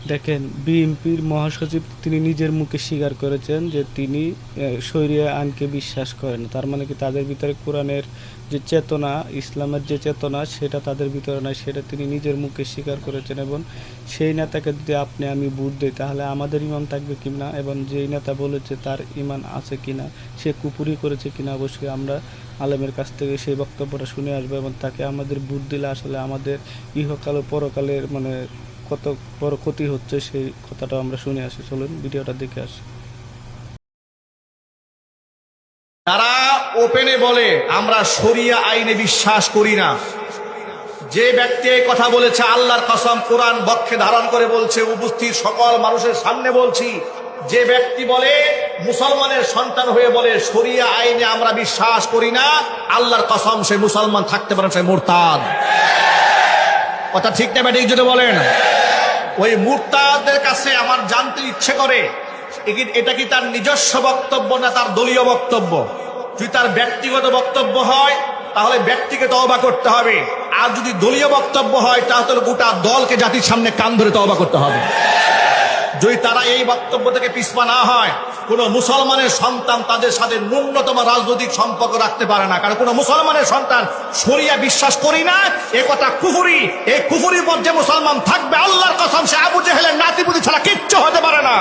দেখেন, বিএনপির মহাসচিব তিনি নিজের মুখে স্বীকার করেছেন যে তিনি শরিয়া আইনকে বিশ্বাস করেন। তার মানে কি তাদের ভিতরে কোরআনের যে চেতনা, ইসলামের যে চেতনা সেটা তাদের ভিতরে নাই, সেটা তিনি নিজের মুখে স্বীকার করেছেন। এবং সেই নেতাকে যদি আপনি আমি ভোট দিই তাহলে আমাদের ইমান থাকবে কিনা, এবং যেই নেতা বলেছে তার ইমান আছে কিনা, সে কুপুরি করেছে কিনা, অবশ্যই আমরা আলেমের কাছ থেকে সেই বক্তব্যটা শুনে আসবো এবং তাকে আমাদের ভোট দিলে আসলে আমাদের ইহকাল ও পরকালের মানে কত বড় ক্ষতি হচ্ছে সেই কথাটা আমরা শুনে আসি। চলুন ভিডিওটা দেখে আসি। তারা ওপেনে বলে আমরা শরিয়া আইনে বিশ্বাস করি না। যে ব্যক্তি এই কথা বলেছে আল্লাহর কসম কোরআন বক্ষে ধারণ করে বলছে, উপস্থিত সকল মানুষের সামনে বলছি, যে ব্যক্তি বলে মুসলমানের সন্তান হয়ে বলে শরিয়া আইনে আমরা বিশ্বাস করি না, আল্লাহর কসম সে মুসলমান থাকতে পারে, সে মুরতাদ। কথা ঠিক না ব্যাটিক যদি বলেন? ওই মুরতাদের কাছে আমার জানতে ইচ্ছে করে এটা কি তার নিজস্ব বক্তব্য না তার দলীয় বক্তব্য। যদি তার ব্যক্তিগত বক্তব্য হয় তাহলে ব্যক্তিকে তওবা করতে হবে, আর যদি দলীয় বক্তব্য হয় তাহলে গোটা দলকে জাতির সামনে কান ধরে তওবা করতে হবে। যদি তারা এই বক্তব্য থেকে পিছপা না হয়, কোন মুসলমানের সন্তান তাদের সাথে ন্যূনতম রাজনৈতিক সম্পর্ক রাখতে পারে না। কারণ কোন মুসলমানের সন্তান শরিয়া বিশ্বাস করি না এ কথা কুফরি। এই কুফরির পর যে মুসলমান থাকবে আল্লাহর কসম সে আবু জেহেলের নাতিপুতি ছাড়া কিচ্ছু হতে পারে না।